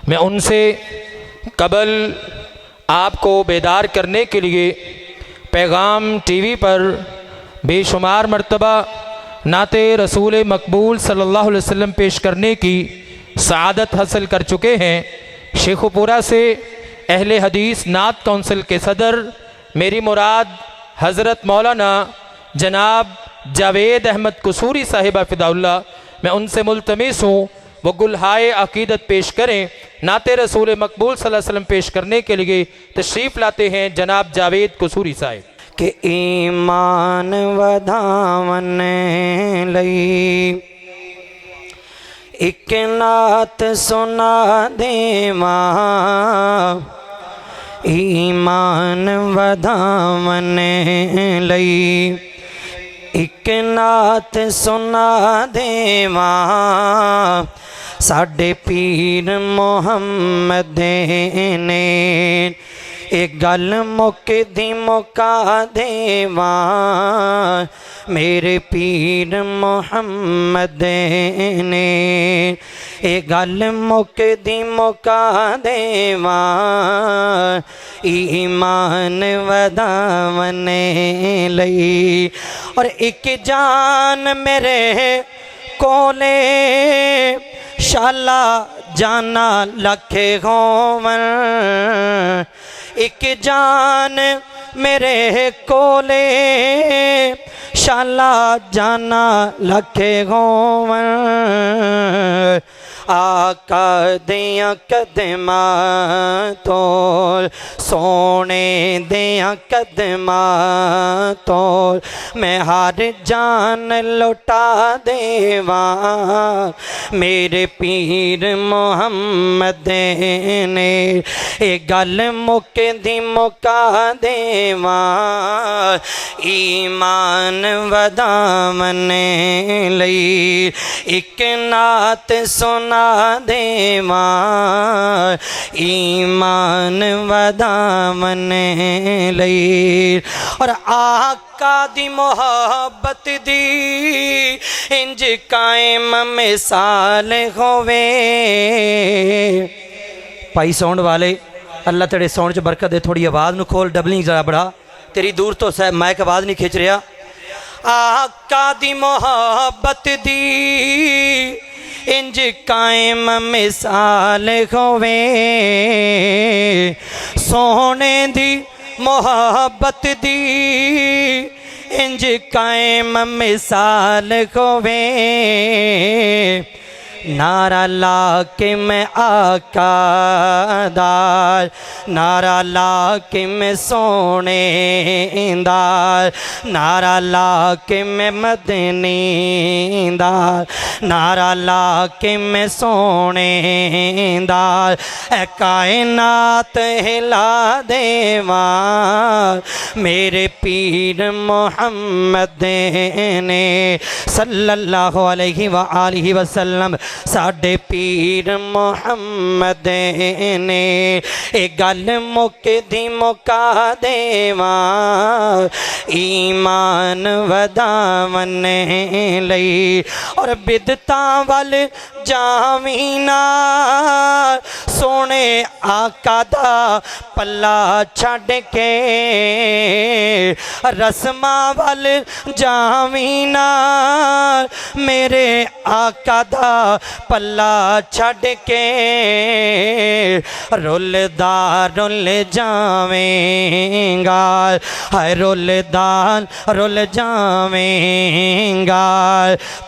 मैं उनसे कबल आपको बेदार करने के लिए पैगाम टीवी पर बेशुमार मरतबा नाते रसूल मकबूल सल्लल्लाहु अलैहि वसल्लम पेश करने की सआदत हासिल कर चुके हैं। शेखुपुरा से अहले हदीस नात कौंसिल के सदर मेरी मुराद हज़रत मौलाना जनाब जावेद अहमद कसूरी साहिबा फ़िदाउल्लाह, मैं उनसे मुल्तमिस हूँ वो गुलहाए अकीदत पेश करें। नाते रसूल मकबूल सल्लल्लाहु अलैहि वसल्लम पेश करने के लिए तशरीफ़ लाते हैं जनाब जावेद कसूरी साहिब। कि ईमान वधावन लई एक नात सुना देवा, ईमान वधावन लई एक नात सुना देवा, साडे पीर मुहम्मद ने एक गल मुकदी मुका देवा, मेरे पीर मुहम्मद ने एक गल मुकदी मुका देवा, ईमान वधावन लई। और एक जान मेरे कोले शाला जाना लखे होवन, एक जान मेरे कोले शाला जाना लखे होवन, आका दियां कदमां तो सोने दियां कदमां तो मैं हर जान लुटा देवा, मेरे पीर मुहम्मद ने एक गल मुकदी मुका देवा, ईमान वधावन लई एक नात सुना देवा, ईमान वधावन लई। और आका दी मोहब्बत दी इंज कायम मिसाल होवे। भाई साउंड वाले अल्लाह तेरे साउंड च बरकत दे, थोड़ी आवाज़ न खोल, डबलिंग जरा बढ़ा, तेरी दूर तो माइक आवाज़ नहीं खिंच रहा। आका दी मोहब्बत दी इंज कायम मिसाल होवे, सोने दी मोहब्बत दी इंज कायम मिसाल होवे, नारा ला के मैं आका दार, नारा ला के मैं सोने दार, नारा ला के मैं मदनी दार, नारा ला के मैं सोने दार, ए कायनात हिला देवा, मेरे पीर मुहम्मद ने सल्लल्लाहु अलैहि व आलिहि वसल्लम, साडे पीर मुहम्मद ने एक गल मुकदी मुका देवा, ईमान वधावन लई। और बिदतां वल जावीना, सोने आका दा पल्ला छड़ के, रस्मां वल जावीना, मेरे आका दा पल्ला छड़ के, रुलदा रुल जावेंगा, हाय रुलदा रुल जावेंगा,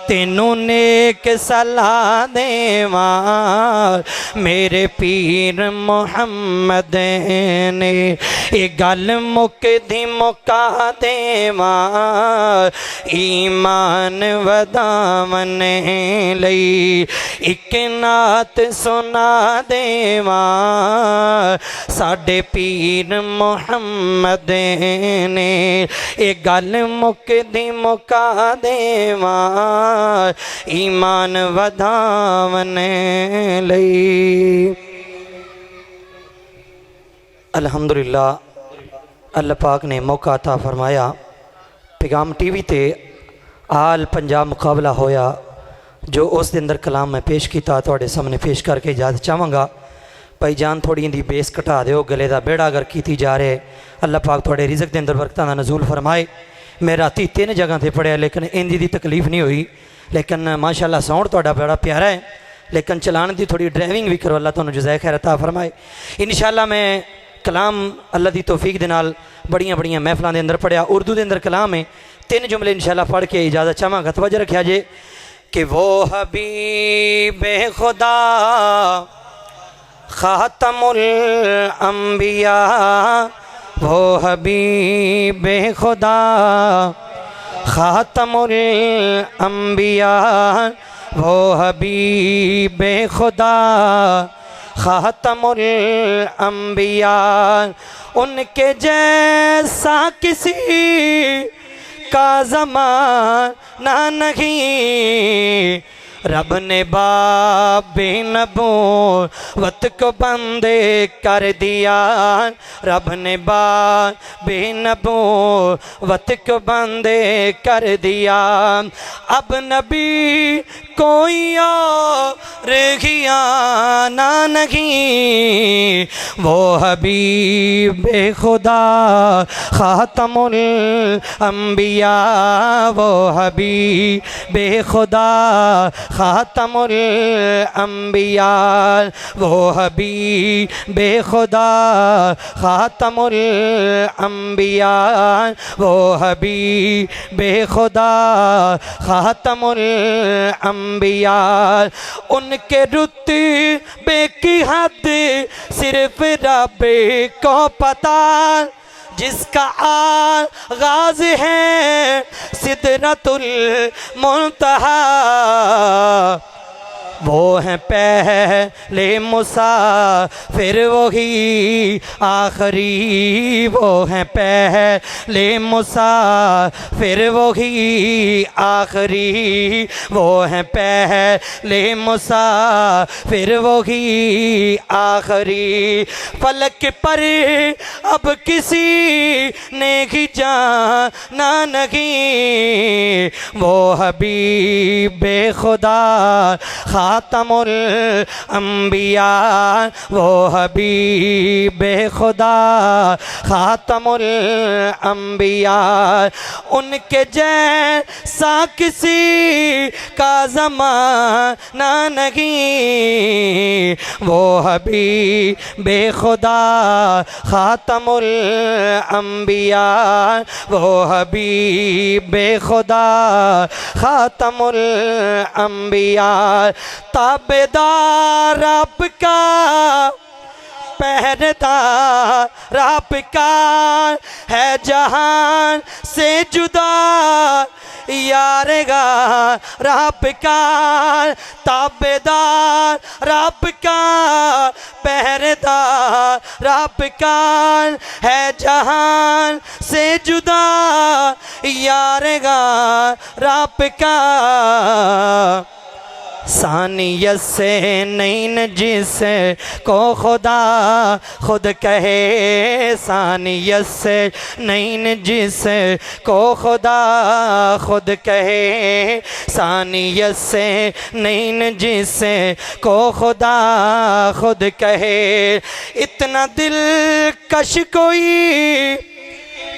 तेनू नेक सलाह देवा, मेरे पीर मुहम्मद ने एक गल मुकदी मुका देवा, ईमान वधावन लई एक नात सुना देवा, साडे पीर मुहम्मद ने एक गल मुकदी मुका देवा, ईमान वधावन लई। अल्हम्दुलिल्लाह अल्लाह पाक ने मौका अता फरमाया। पैगाम टीवी ते आल पंजाब मुकाबला होया, जो उस दिन अंदर कलाम मैं पेश किया थोड़े सामने पेश करके इजाजत चाहवागा। भाई जान थोड़ी इनकी बेस घटा दो, गले का बेड़ा अगर की जा रहे, अल्लाह पाक थोड़े रिजक के अंदर बरकतां दा नज़ूल फरमाए। मैं राती 3 जगह पर पढ़िया लेकिन इंदी दी तकलीफ नहीं हुई, लेकिन माशाअल्लाह साउंड थोड़ा बड़ा प्यारा है, लेकिन चलाने की थोड़ी ड्राइविंग भी करो, अल्लाह तुहानू जज़ाए खैर अता फरमाए। इंशाअल्लाह मैं कलाम अल्लाह की तौफीक दे नाल बड़ियां बड़ियां महफलों के अंदर पढ़िया, उर्दू के अंदर कलाम है, 3 जुमले इंशाअल्लाह पढ़ के इजाज़त चाहवांगा। तवज्जो रखिया जे कि वो हबीब खुदा खातमुल अंबिया, वो हबीब खुदा खातमुल अंबिया, वो हबीब खुदा खातमुल अंबिया, उनके जैसा किसी का ज़माना नहीं, रब ने बाबे नबूवत को बंदे कर दिया, रब ने बाबे नबूवत को बंदे कर दिया, अब नबी कोई और खियाना नहीं, वो हबीब खुदा खातमुल अंबिया, वो हबीब खुदा खातमुल अंबिया, वो हबीब खुदा खातमुल अंबिया, वो हबीब खुदा खातमुल अंबिया, उनके रुतबे की हद सिर्फ रब को पता, जिसका आगाज है सिदरतुल मुंतहा, वो हैं पहले मुसाफिर वही आखिरी, वो हैं पहले मुसाफिर वही आखिरी, वो हैं पहले मुसाफिर वही आखिरी, फलक पर अब किसी ने ही जाना नहीं, वो हबीब खुदा खातमुल अंबिया, वो हबीब खुदा खातमुल अंबिया, उनके जैसा किसी का ज़माना नहीं, वो हबीब खुदा खातमुल अंबिया, वो हबीब खुदा खातमुल अंबिया, ताबेदार आपका पहरेदार आपका है जहान से जुदा, यारेगा रब का ताबेदार रब का पहरेदार रब का है जहान से जुदा, यारेगा रब का सानियत से नहीं जिसे को खुदा खुद कहे, सानियत से नहीं जिसे को खुदा खुद कहे, सानियत से नहीं जिसे को खुदा खुद कहे, इतना दिलकश कोई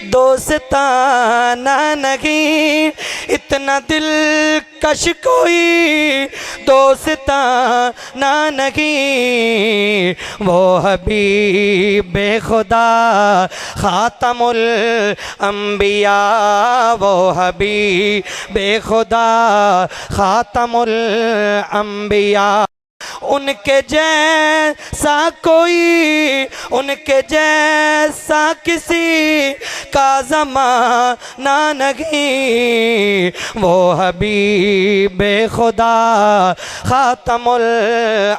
दोस्ताना नहीं, इतना दिलकश कोई दोस्ताना नहीं, वो हबीब खुदा खातमुल अंबिया, वो हबीब खुदा खातमुल अंबिया, उनके जैसा कोई उनके जैसा किसी का ज़माना नहीं, वो हबीब खुदा खातमुल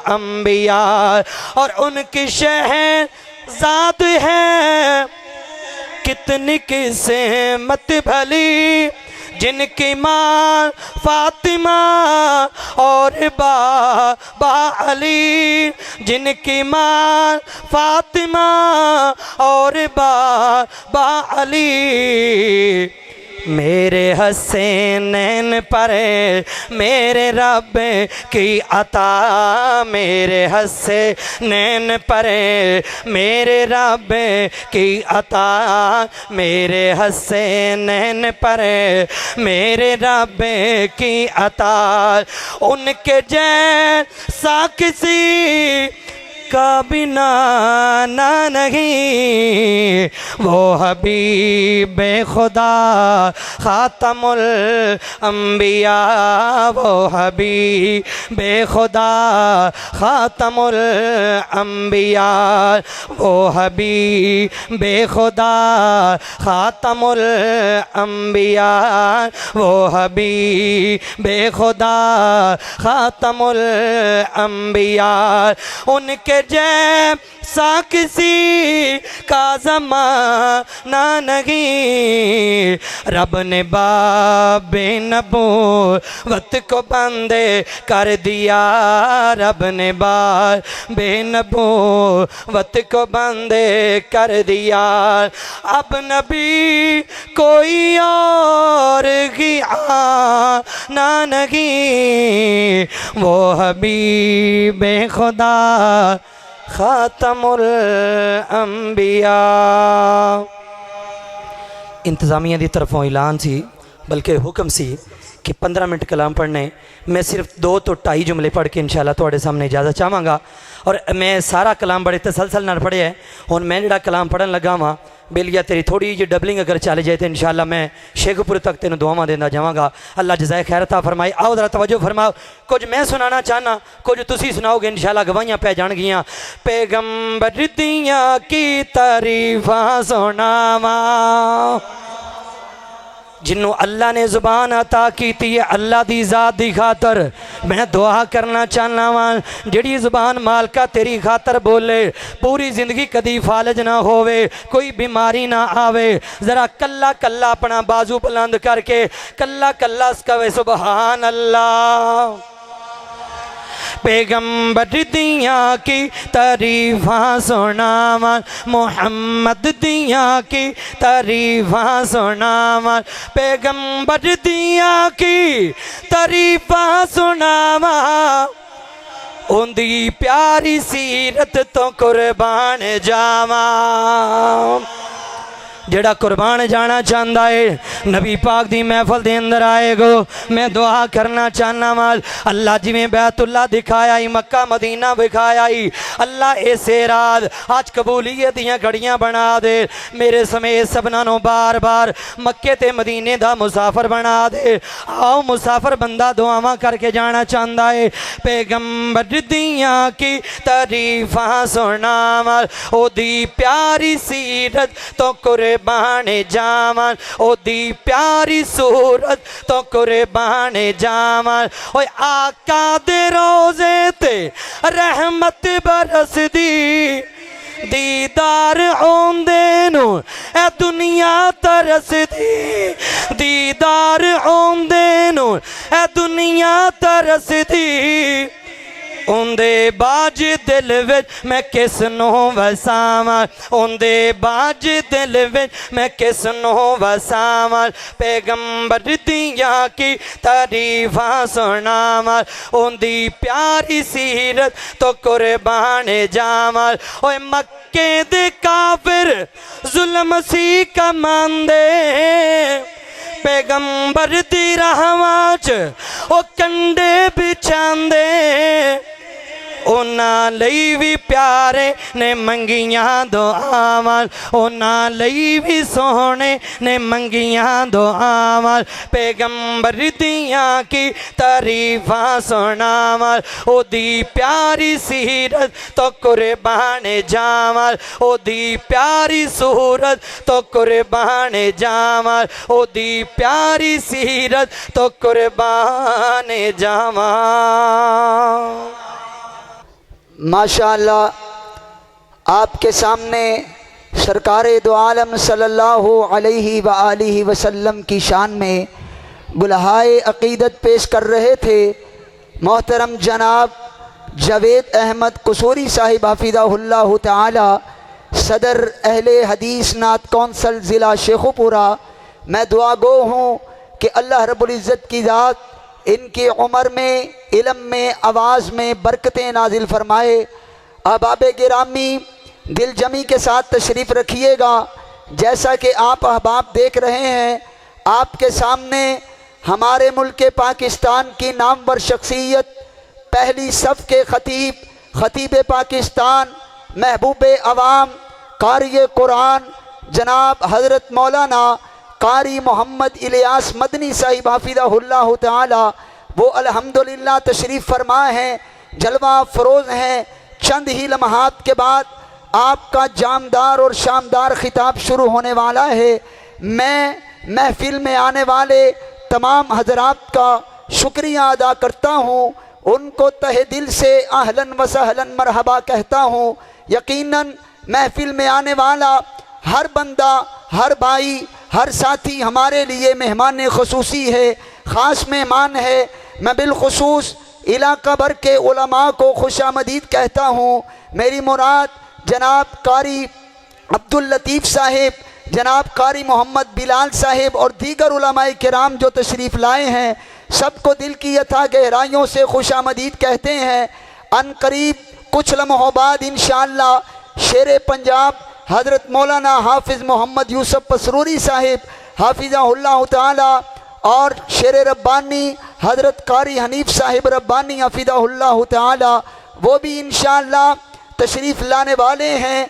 अंबिया, और उनकी शहज़ाद है कितनी किस्मत भली, जिनकी माँ फातिमा और बाबा अली, जिनकी माँ फातिमा और बाबा अली, मेरे हसनैन पर मेरे रब की अता, मेरे हसनैन पर मेरे रब की अता, मेरे हसनैन पर मेरे रब की अता। उनके जैसा किसी का बिना ना नहीं, वो हबीब खुदा खातमुल अंबिया, वो हबीब खुदा खातमुल अंबिया, वो हबीब खुदा खातमुल अंबिया, वो हबीब खुदा खातमुल अंबिया। उनके जैसा किसी का ज़माना नहीं, रब ने बाबे नबूवत को बंद कर दिया, रब ने बाबे नबूवत को बंद कर दिया। अब नबी कोई और ही आना नहीं, वो हबीब खुदा खातमुल अंबिया। इंतज़ामिया की तरफों ऐलान सी, बल्कि हुक्म सी कि 15 मिनट कलाम पढ़ने, मैं सिर्फ 2 तो 2.5 जुमले पढ़ के इंशाअल्लाह तुहाडे सामने इजाज़त चाहांगा। और मैं सारा कलाम बड़े तसलसल नाल पढ़िया है। हुण मैं जिहड़ा कलाम पढ़न लगा वां, बेलिया तेरी थोड़ी जी डबलिंग अगर चल जाए तो इंशाअल्लाह मैं शेखपुर तक तेन दुआवां देंदा जावांगा। अल्लाह जज़ाए खैर अता फरमाए। आओ जरा तवज्जो फरमाओ, कुछ मैं सुनाना चाहना, कुछ तुसी सुनाओगे, इंशाअल्लाह गवाहियां पै जाणगियां। पैगंबर दियां की तारीफां सुनावां, जिन्हों अल्लाह ने ज़ुबान अता की है अल्लाह की ज़ात की खातर। मैं दुआ करना चाहना वा, जिहड़ी ज़ुबान मालका तेरी खातर बोले, पूरी जिंदगी कदी फालज ना होवे, कोई बीमारी ना आवे। ज़रा कल्ला कल्ला अपना बाजू बुलंद करके कल्ला कल्ला कवे सुबहान अल्लाह। पैगंबर दियां की तारीफां सुनावां, मोहम्मद दियां की तारीफां सुनावां, पैगंबर दियां की तारीफां सुनावां, उनदी प्यारी सीरत तो कुर्बान जावां। जेड़ा कुर्बान जाना चाहता है नबी पाक दी महफल दे अंदर आएगो। मैं दुआ करना चाहना वाल, अल्लाह जिमें बैतुल्ला दिखाया ही, मक्का मदीना दिखाया ही, अल्लाह ऐसे रात आज कबूलियत दियां घड़ियां बना दे। मेरे समेत सबना नो बार बार मक्के ते मदीने दा मुसाफर बना दे। आओ मुसाफर बंदा दुआवां करके जाना चाहता है। पैगंबर दियां की तारीफां सुनावां, ओदी प्यारी सीरत तो कुर्बान जावां, ओदी प्यारी सूरत तो कुर्बान जावां। ओए आका दे रोज़े ते रहमत बरसदी, दीदार औंदे नू ए दुनिया तरसदी, दीदार औंदे नू ए दुनिया तरसदी। उंदे बाज दिल विच मैं किस नू वसावां, उंदे बाज दिल विच मैं किस नू वसावां। पैगंबर दियां की तारीफां सुनावां, उंदी प्यारी सीरत तो कुर्बान जावां। ओए मक्के दे काफिर जुल्म सी कमांदे, पैगंबर दी राहां च ओ कंडे बिछांदे। उन्हां लई भी प्यारे ने मंगियां दुआवां, उन्हां लई भी सोहने ने मंगियां दुआवां। पैगंबर दियां की तारीफां सुनावां, ओदी प्यारी सीरत तो कुर्बान जावां, ओदी प्यारी सूरत तो कुर्बान जावां, ओदी प्यारी सीरत तो कुर्बान जावां। माशाअल्लाह आपके सामने सरकार दो आलम सल्लल्लाहु अलैहि व आलिहि वसल्लम की शान में गुलहाए अक़ीदत पेश कर रहे थे मोहतरम जनाब जावेद अहमद कसूरी साहिब हाफिज़हुल्लाह ताला, सदर अहले हदीस नात कौंसल ज़िला शेखुपुरा, मैं दुआ गो हूँ कि अल्लाह रब्बुल इज़्ज़त की ज़ात इनकी उम्र में, इल्म में, आवाज़ में बरकतें नाजिल फरमाए। अहबाब गिरामी दिल जमी के साथ तशरीफ़ रखिएगा। जैसा कि आप अहबाब देख रहे हैं, आपके सामने हमारे मुल्क पाकिस्तान की नामवर शख्सियत, पहली सफ़ के ख़तीब पाकिस्तान, महबूब अवाम, कारी कुरान जनाब हज़रत मौलाना कारी मोहम्मद इलियास मदनी साहिब हाफिज़हुल्लाह ताला, वो अल्हम्दुलिल्लाह तशरीफ़ फरमा हैं, जलवा फ़रोज़ हैं। चंद ही लम्हात के बाद आपका जामदार और शानदार खिताब शुरू होने वाला है। मैं महफिल में आने वाले तमाम हजरात का शुक्रिया अदा करता हूँ, उनको तहे दिल से अहलन व सहलन मरहबा कहता हूँ। यकीनन महफिल में आने वाला हर बंदा, हर भाई, हर साथी हमारे लिए मेहमान ख़ुसूसी है, ख़ास मेहमान है। मैं बिलखुसूस इलाका भर के उलमा को खुशामदीद कहता हूँ। मेरी मुराद जनाब कारी अब्दुल लतीफ़ साहिब, जनाब कारी मोहम्मद बिलाल साहिब और दीगर उलमाए किराम जो तशरीफ़ लाए हैं, सबको दिल की यथा गहराइयों से खुशामदीद कहते हैं। अन करीब कुछ लम्हों बाद इंशाअल्लाह शेर पंजाब हज़रत मौलाना हाफिज़ मोहम्मद यूसुफ पसरूरी साहिब हाफिज़हुल्लाह ताला और शेर रब्बानी हज़रत कारी हनीफ साहिब रब्बानी हाफिज़हुल्लाह ताला, वो भी इंशाअल्लाह तशरीफ़ लाने वाले हैं।